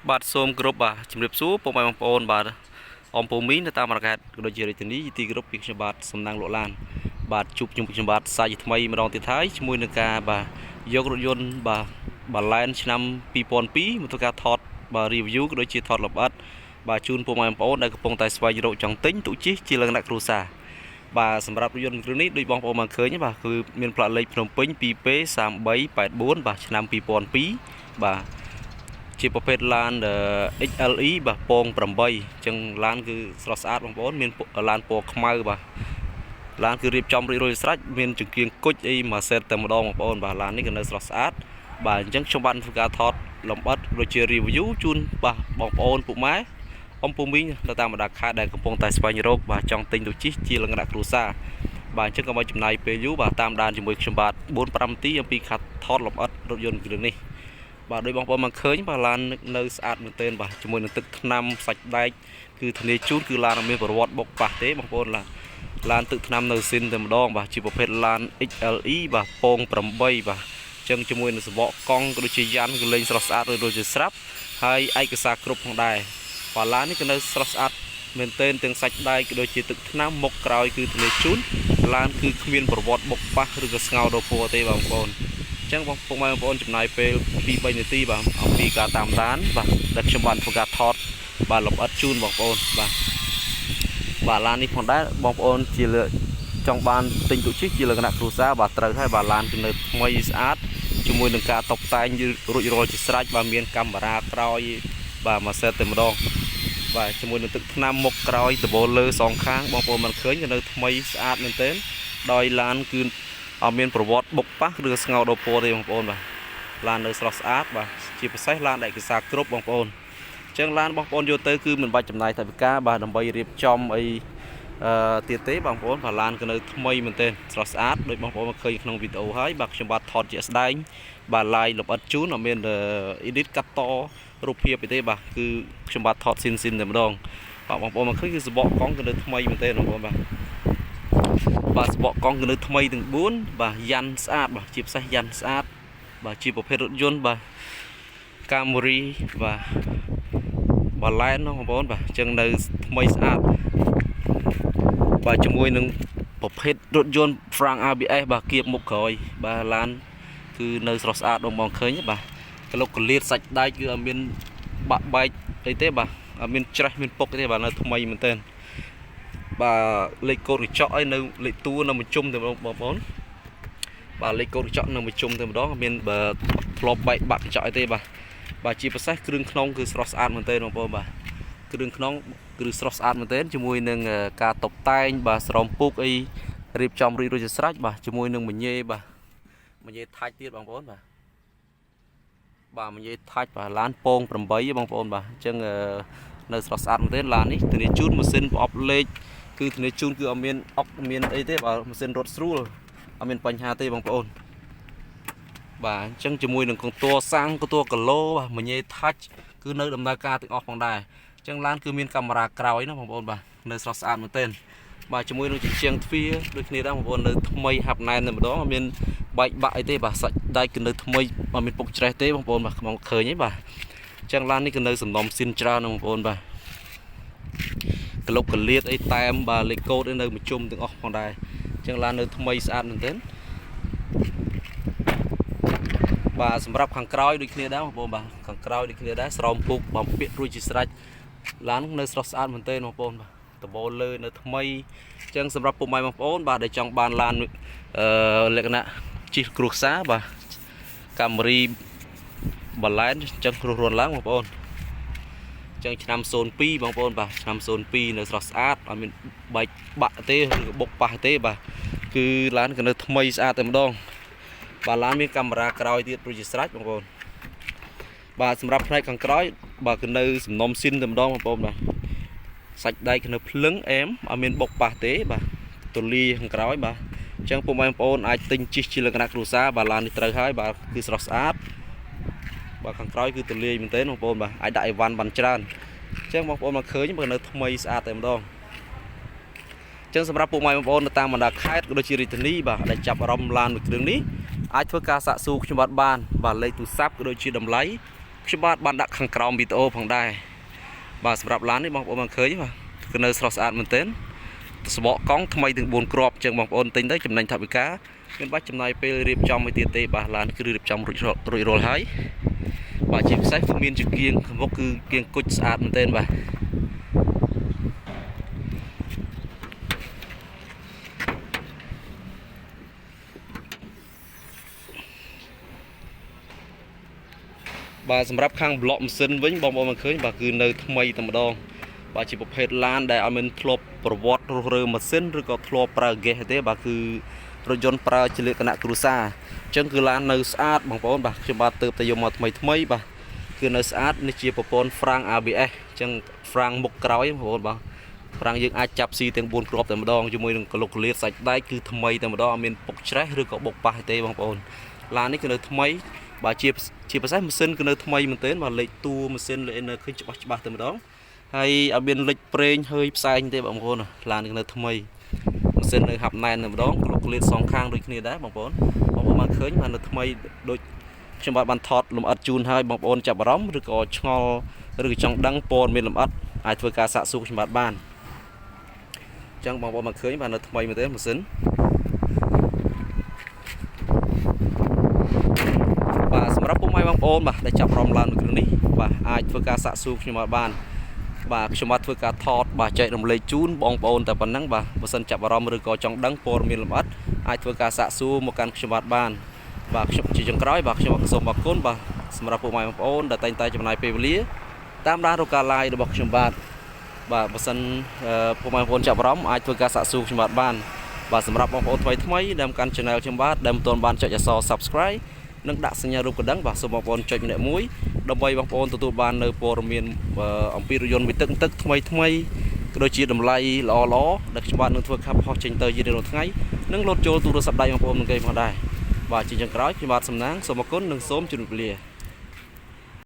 បាទសូមគោរពបាទជំរាបសួរពុកម៉ែបងប្អូនបាទអមពូមីនៅតាមរកាតក៏ដូចជារាជធានីទីគោរពពីខ្ញុំបាទសំណាងលោកឡានបាទជួបខ្ញុំបាទសាជាថ្មីម្ដងទៀតហើយជាមួយនឹងការបាទយករថយន្តបាទបាឡែនឆ្នាំ2002មកធ្វើការថតបាទ review ក៏ដូចជាថតលម្អិតបាទជូនពុកម៉ែបងប្អូនដែលកំពុងតែស្វែងរកចង់ទិញទូជិះជាលក្ខណៈគ្រួសារបាទសម្រាប់រថយន្តគ្រឿងនេះដូចបងប្អូនបានឃើញបាទគឺមានផ្លាកលេខភ្នំពេញ 2P3384 បាទឆ្នាំ2002បាទជាប្រភេទឡាន XLE បាទពង8អញ្ចឹងឡានគឺស្រស់ស្អាតបងប្អូនមានឡានពណ៌ខ្មៅបាទឡានគឺរៀបចំរួចស្រេចមានចង្កៀងគុជអីមួយសេតតែម្ដងបងប្អូនបាទឡាននេះក៏នៅស្រស់ស្អាតបាទអញ្ចឹងខ្ញុំបានធ្វើការថតលម្អិតដូចជា review ជូនបាទបងប្អូនពុកម៉ែអំពូមីងនៅតាមបណ្ដាខេត្តដែលកំពុងតែស្វែងរកបាទចង់ទិញទូជិះជាលក្ខណៈគ្រួសារបាទអញ្ចឹងក៏មកចំណាយពេលយូរបាទតាមដានជាមួយខ្ញុំបាទ 4-5 នាទីអំពីខាត់ថតលម្អិតរថយន្តគ្រឿងនេះបាទដោយបងប្អូនមកឃើញបាទឡាននៅស្អាតមែនទែនបាទជាមួយនឹងទឹកថ្នាំសាច់ដែកគឺធានាជូនគឺឡានអត់មានប្រវត្តិបុកប៉ះទេបងប្អូនឡានទឹកថ្នាំនៅស៊ីនតែម្ដងបាទជាប្រភេទឡាន XLE បាទពង8បាទអញ្ចឹងជាមួយនឹងសបកកង់ក៏ដូចជាយ៉ាន់គឺលេងស្រស់ស្អាតរួចជាស្រាប់ហើយឯកសារគ្រប់ផងដែរបាទឡាននេះក៏នៅស្រស់ស្អាតមែនទែនទាំងសាច់ដែកក៏ដូចជាទឹកថ្នាំមុខក្រោយគឺធានាជូនឡានគឺគ្មានប្រវត្តិបុកប៉ះឬក៏ស្ងោរដោពោទេបងប្អូនអញ្ចឹងបងប្អូនចំណាយពេល 2-3 នាទីបាទអំពីការតាមដានបាទដែលខ្ញុំបានធ្វើការថតបាទលម្អិតជូនបងប្អូនបាទឡាននេះផងដែរបងប្អូនជាចង់បានទិញទូជិះជាលក្ខណៈគ្រួសារបាទត្រូវហើយបាទឡានគឺនៅថ្មីស្អាតជាមួយនឹងការតុបតែងរួចរាល់ជាស្រេចបាទមានកាមេរ៉ាក្រោយបាទមួយសេតតែម្ដងបាទជាមួយនឹងទឹកថ្នាំមុខក្រោយដបូលលើសងខាងបងប្អូនមិនឃើញគឺនៅថ្មីស្អាតមែនទែនដោយឡានគឺអត់មានប្រវត្តិបុកប៉ះឬស្ងោរដោពោទេបងប្អូនបាទឡាននៅស្រស់ស្អាតបាទជាពិសេសឡានឯកសារគ្រប់បងប្អូនអញ្ចឹងឡានបងប្អូនយកទៅគឺមិនបាច់ចំណាយថវិកាបាទដើម្បីរៀបចំអីទៀតទេបងប្អូនបាទឡានក៏នៅថ្មីមែនទែនស្រស់ស្អាតដូចបងប្អូនមកឃើញក្នុងវីដេអូហើយបាទខ្ញុំបាទថតជាក់ស្ដែងបាទ live លម្អិតជូនអត់មាន edit កាត់តរូបភាពទេបាទគឺខ្ញុំបាទថតស៊ីនតែម្ដងបាទបងប្អូនមកឃើញគឺសបកកង់ក៏នៅថ្មីមែនទែនបងប្អូនបាទសបកកង់គឺនៅថ្មីទាំង4បាទយ៉ាន់ស្អាតបាទជាពិសេសយ៉ាន់ស្អាតបាទជាប្រភេទរថយន្តបាទ Camry បាទបាឡែនបងប្អូនបាទអញ្ចឹងនៅថ្មីស្អាតបាទជាមួយនឹងប្រភេទរថយន្ត Frank ABS បាទគៀបមុខក្រោយបាទឡានគឺនៅស្រស់ស្អាតបងឃើញបាទក្លុកកលៀតសាច់ដែកគឺអត់មានបាក់បែកអីទេបាទអត់មានច្រេះមានពុកទេបាទនៅថ្មីមែនទែនបាទលេខកូដកញ្ចក់អីនៅលេខតួនៅមួយជុំទៅបងប្អូនបាទលេខកូដកញ្ចក់នៅមួយជុំទៅម្ដងមានបើធ្លាប់បែកបាក់កញ្ចក់អីទេបាទជាពិសេសគ្រឿងក្នុងគឺស្រស់ស្អាតមែនទែនបងប្អូនបាទគ្រឿងក្នុងគឺស្រស់ស្អាតមែនទែនជាមួយនឹងការតុបតែងបាទស្រោមពូកអីរៀបចំរួចជាស្រេចបាទជាមួយនឹងមញ៉េបាទមញ៉េថាច់ទៀតបងប្អូនបាទមញ៉េថាច់បាទឡានពង8បងប្អូនបាទអញ្ចឹងនៅស្រស់ស្អាតមែនទែនឡាននេះធានាជូនម៉ាស៊ីនប្រអប់លេខគឺធានាជូនគឺអត់មានអុកមានអីទេបាទម៉ាស៊ីនរត់ស្រួលអត់មានបញ្ហាទេបងប្អូនបាទអញ្ចឹងជាមួយនឹងកន្ទ័រសាំងកន្ទ័រគីឡូបាទមញ៉េថាច់គឺនៅដំណើរការទាំងអស់ផងដែរអញ្ចឹងឡានគឺមានកាមេរ៉ាក្រោយណាបងប្អូនបាទនៅស្រស់ស្អាតមែនទែនបាទជាមួយនឹងជញ្ជាំងទ្វារដូចគ្នាដែរបងប្អូននៅថ្មីហាប់ណែនតែម្ដងអត់មានបែកបាក់អីទេបាទសាច់ដែកគឺនៅថ្មីអត់មានពុកច្រេះទេបងប្អូនបាទមកឃើញទេបាទអញ្ចឹងឡាននេះគឺនៅសំណុំស៊ីនច្រើនបងប្អូនបាទក្លុកកលៀតអីតែមបាទលេខកូដនៅមួយជុំទាំងអស់ផងដែរអញ្ចឹងឡាននៅថ្មីស្អាតមែនទែនបាទសម្រាប់ខាងក្រោយដូចគ្នាដែរបងប្អូនបាទខាងក្រោយដូចគ្នាដែរស្រោមពុកបំពាក់រួចជាស្រេចឡាននៅស្រស់ស្អាតមែនទែនបងប្អូនបាទដបូលលើនៅថ្មីអញ្ចឹងសម្រាប់ពុកម៉ែបងប្អូនបាទដែលចង់បានឡានលក្ខណៈជិះគ្រួសារបាទ Camry បាឡែនអញ្ចឹងគ្រោះរន់ឡើងបងប្អូនអញ្ចឹងឆ្នាំ02បងប្អូនបាទឆ្នាំ02នៅស្រស់ស្អាតអត់មានបែកបាក់ទេឬបុកប៉ះទេបាទគឺឡានក៏នៅថ្មីស្អាតតែម្ដងបាទឡានមានកាមេរ៉ាក្រោយទៀតរួចជាស្រេចបងប្អូនបាទសម្រាប់ផ្នែកខាងក្រោយបាទគឺនៅសំណុំស៊ីនតែម្ដងបងប្អូនបាទសាច់ដែកនៅភ្លឹងអែមអត់មានបុកប៉ះទេបាទទូលាយខាងក្រោយបាទអញ្ចឹងពុកម៉ែបងប្អូនអាចទិញជិះជាលក្ខណៈគ្រួសារបាទឡាននេះត្រូវហើយបាទគឺស្រស់ស្អាតបាទខាងក្រោយគឺទូលាយមែនទែនបងប្អូនបាទអាចដាក់អីវ៉ាន់បានច្រើនអញ្ចឹងបងប្អូនមកឃើញបើនៅថ្មីស្អាតតែម្ដងអញ្ចឹងសម្រាប់ពុកម៉ែបងប្អូននៅតាមបណ្ដាខេត្តក៏ដូចជារាជធានីបាទដែលចាប់អារម្មណ៍ឡានមួយគ្រឿងនេះអាចធ្វើការសាកសួរខ្ញុំបាទលេខទូរស័ព្ទក៏ដូចជាតម្លៃ ខ្ញុំបាទបានដាក់ខាងក្រោមវីដេអូផងដែរបាទសម្រាប់ឡាននេះបងប្អូនបានឃើញបាទគឺនៅស្រស់ស្អាតមែនទែនសបកកង់ថ្មីទាំង4គ្រាប់ចឹងបងប្អូនទិញទៅចំណេញថវិកាមានបាច់ចំណាយពេលរៀបចំឲ្យទៀតទេបាទឡានគឺរៀបចំរួចរាល់ហើយបាទជាពិសេសគឺមានជាគៀងមុខគឺគៀងគុជស្អាតមែនទែនបាទបាទសម្រាប់ខាងប្លុកម៉ាស៊ីនវិញបងប្អូនបានឃើញបាទគឺនៅថ្មីតែម្ដងបាទជាប្រភេទឡានដែលអត់មានធ្លាប់ប្រវត្តិរុះរើម៉ាស៊ីនឬក៏ធ្លាប់ប្រើហ្គាសទេបាទគឺរថយន្តប្រើជាលក្ខណៈគ្រួសារអញ្ចឹងគឺឡាននៅស្អាតបងប្អូនបាទខ្ញុំបាទទៅយកមកថ្មីបាទគឺនៅស្អាតនេះជាប្រព័ន្ធហ្វ្រាំង ABS អញ្ចឹងហ្វ្រាំងមុខក្រោយបងប្អូនបាទហ្វ្រាំងយើងអាចចាប់ស៊ីទាំង4គ្រាប់តែម្ដងជាមួយនឹងក្លុកក្លៀតសាច់ដែកគឺថ្មីតែម្ដងអត់មានពុកច្រេះឬក៏បុកប៉ះទេបងប្អូនឡាននេះគឺនៅថ្មីបាទជាពិសេសម៉ាស៊ីនគឺនៅថ្មីមែនទែនបាទលេខតួម៉ាស៊ីនលេខនៅឃើញច្បាស់តែម្ដងហើយអត់មានលេខប្រេងhơiផ្សែងទេបងប្អូនឡាននេះនៅថ្មីម៉ាស៊ីននៅហាប់ណែនតែម្ដងក្លុកក្លៀតសងខាងដូចគ្នាដែរបងប្អូនបានឃើញបាទនៅថ្មីដូចខ្ញុំបានថតលម្អិតជូនហើយបងប្អូនចាប់អារម្មណ៍ឬក៏ឆ្ងល់ឬក៏ចង់ដឹងព័ត៌មានលម្អិតអាចធ្វើការសាកសួរខ្ញុំបានអញ្ចឹងបងប្អូនបានឃើញបាទនៅថ្មីមែនទេម៉ាស៊ីនបាទសម្រាប់ពុកម៉ែបងប្អូនបាទដែលចាប់អារម្មណ៍ឡើងនៅគ្រឿងនេះបាទអាចធ្វើការសាកសួរខ្ញុំបានបាទខ្ញុំបាទធ្វើការថតបាទចែករំលែកជូនបងប្អូនតែប៉ុណ្ណឹងបាទបើសិនចាប់អារម្មណ៍ឬក៏ចង់ដឹងព័ត៌មានលម្អិតអាចធ្វើការសាកសួរមកកាន់ខ្ញុំបានបាទខ្ញុំជាចុងក្រោយបាទខ្ញុំសូមអរគុណបាទសម្រាប់ពុកម៉ែបងប្អូនដែលតែងតែចំណាយពេលវេលាតាមដានរកការ live របស់ខ្ញុំបាទបើសិនពុកម៉ែបងប្អូនចាប់អារម្មណ៍អាចធ្វើការសាកសួរខ្ញុំបានបាទសម្រាប់បងប្អូនថ្មីដែលកាន់ channel ខ្ញុំបាទដែលមិនទាន់បានចុចអក្សរ subscribe និងដាក់សញ្ញារូបកណ្ដឹងបាទសូមបងប្អូនចុចម្នាក់មួយដើម្បីបងប្អូនទទួលបាននៅព័ត៌មានអំពីរថយន្តវិទឹកថ្មីក៏ដូចជាតម្លៃល្អដែលខ្ញុំបាទនឹងធ្វើខាប់ផុសចេញទៅជារៀងរាល់ថ្ងៃនិងលោតចូលទូរស័ព្ទដៃបងប្អូននឹងគេផងដែរបាទជាចុងក្រោយខ្ញុំបាទសំណាងសូមអរគុណនិងសូមជម្រាបលា